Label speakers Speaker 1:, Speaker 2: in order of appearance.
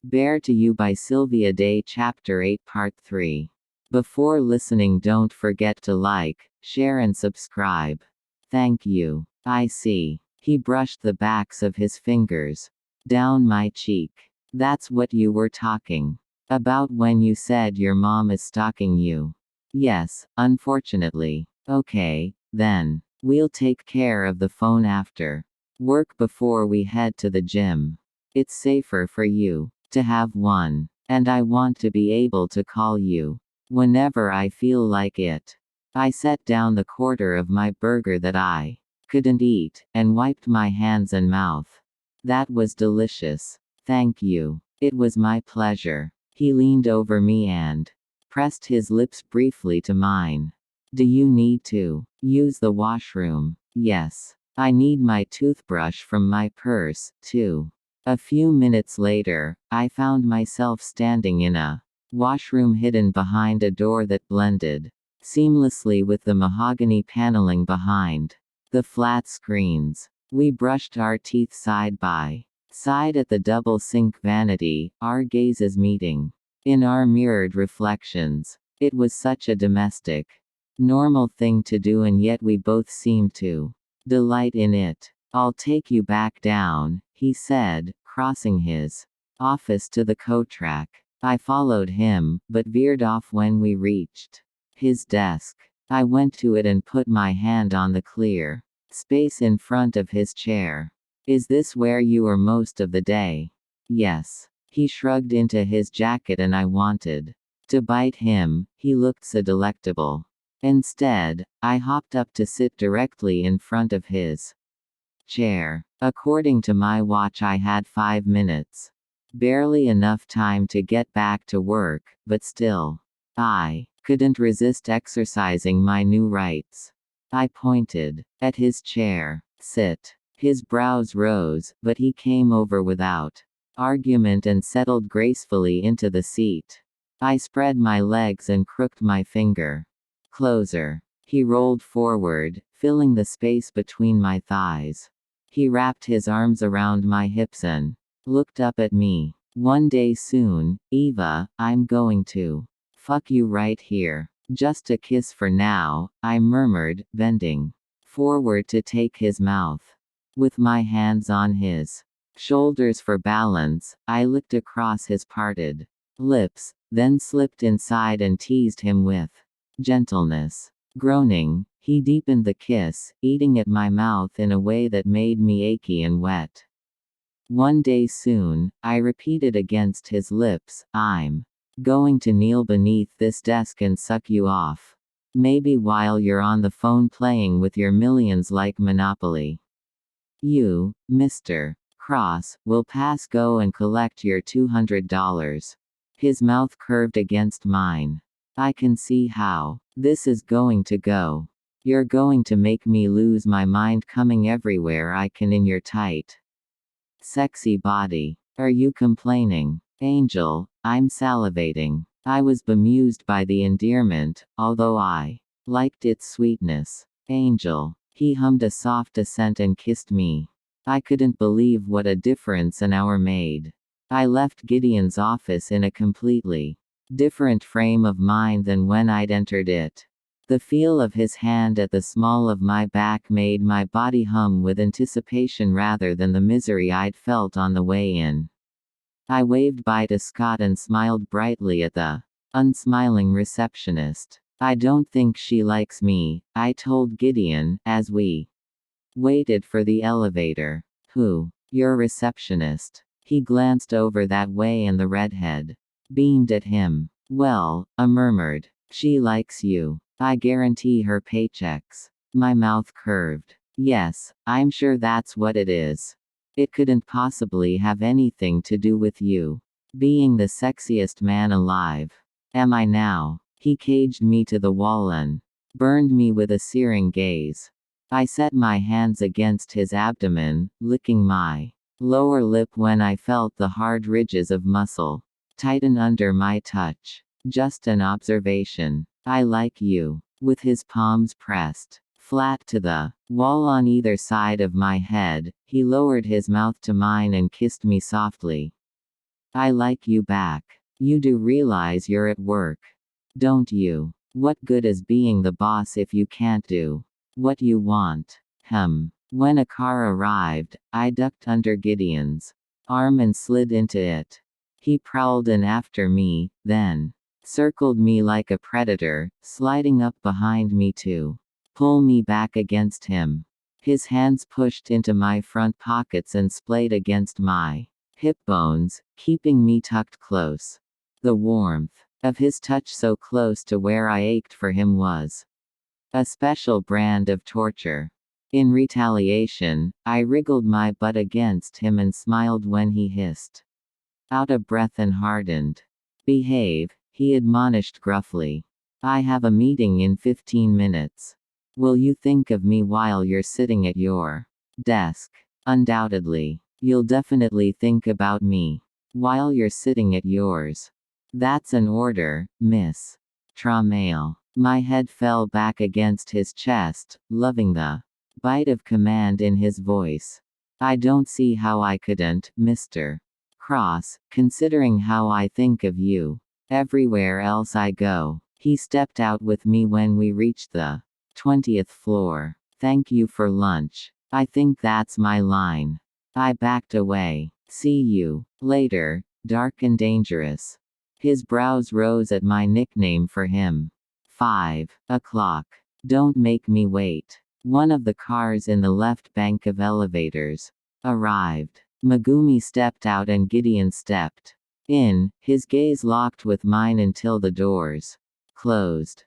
Speaker 1: Bear to You by Sylvia Day Chapter 8 Part 3. Before listening, don't forget to like, share and subscribe. Thank you. I see. He brushed the backs of his fingers down my cheek. That's what you were talking about when you said your mom is stalking you. Yes, unfortunately. Okay, then. We'll take care of the phone after work before we head to the gym. It's safer for you to have one. And I want to be able to call you whenever I feel like it. I set down the quarter of my burger that I couldn't eat, and wiped my hands and mouth. That was delicious. Thank you. It was my pleasure. He leaned over me and pressed his lips briefly to mine. Do you need to use the washroom? Yes. I need my toothbrush from my purse, too. A few minutes later, I found myself standing in a washroom hidden behind a door that blended seamlessly with the mahogany paneling behind the flat screens. We brushed our teeth side by side at the double sink vanity, our gazes meeting in our mirrored reflections. It was such a domestic, normal thing to do, and yet we both seemed to delight in it. I'll take you back down, he said, crossing his office to the coat rack. I followed him, but veered off when we reached his desk. I went to it and put my hand on the clear space in front of his chair. Is this where you are most of the day? Yes. He shrugged into his jacket and I wanted to bite him, he looked so delectable. Instead, I hopped up to sit directly in front of his chair. According to my watch, I had 5 minutes. Barely enough time to get back to work, but still. I couldn't resist exercising my new rights. I pointed at his chair. Sit. His brows rose, but he came over without argument and settled gracefully into the seat. I spread my legs and crooked my finger closer. He rolled forward, filling the space between my thighs. He wrapped his arms around my hips and looked up at me. One day soon, Eva, I'm going to fuck you right here. Just a kiss for now, I murmured, bending forward to take his mouth. With my hands on his shoulders for balance, I licked across his parted lips, then slipped inside and teased him with gentleness. Groaning, he deepened the kiss, eating at my mouth in a way that made me achy and wet. One day soon, I repeated against his lips, I'm going to kneel beneath this desk and suck you off. Maybe while you're on the phone playing with your millions like Monopoly. You, Mr. Cross, will pass go and collect your $200. His mouth curved against mine. I can see how this is going to go. You're going to make me lose my mind coming everywhere I can in your tight, sexy body. Are you complaining? Angel, I'm salivating. I was bemused by the endearment, although I liked its sweetness. Angel. He hummed a soft assent and kissed me. I couldn't believe what a difference an hour made. I left Gideon's office in a completely different frame of mind than when I'd entered it. The feel of his hand at the small of my back made my body hum with anticipation rather than the misery I'd felt on the way in. I waved bye to Scott and smiled brightly at the unsmiling receptionist. I don't think she likes me, I told Gideon, as we waited for the elevator. Who? Your receptionist. He glanced over that way and the redhead beamed at him. Well, I murmured. She likes you. I guarantee her paychecks. My mouth curved. Yes, I'm sure that's what it is. It couldn't possibly have anything to do with you being the sexiest man alive. Am I now? He caged me to the wall and burned me with a searing gaze. I set my hands against his abdomen, licking my lower lip when I felt the hard ridges of muscle tighten under my touch. Just an observation. I like you. With his palms pressed flat to the wall on either side of my head, he lowered his mouth to mine and kissed me softly. I like you back. You do realize you're at work, don't you? What good is being the boss if you can't do what you want? When a car arrived, I ducked under Gideon's arm and slid into it. He prowled in after me, then circled me like a predator, sliding up behind me to pull me back against him. His hands pushed into my front pockets and splayed against my hip bones, keeping me tucked close. The warmth of his touch so close to where I ached for him was a special brand of torture. In retaliation, I wriggled my butt against him and smiled when he hissed out a breath and hardened. Behave, he admonished gruffly. I have a meeting in 15 minutes. Will you think of me while you're sitting at your desk? Undoubtedly. You'll definitely think about me while you're sitting at yours. That's an order, Miss Tramail. My head fell back against his chest, loving the bite of command in his voice. I don't see how I couldn't, Mr. Cross, considering how I think of you everywhere else I go. He stepped out with me when we reached the 20th floor. Thank you for lunch. I think that's my line. I backed away. See you later, dark and dangerous. His brows rose at my nickname for him. 5 o'clock. Don't make me wait. One of the cars in the left bank of elevators arrived. Megumi stepped out and Gideon stepped in, his gaze locked with mine until the doors closed.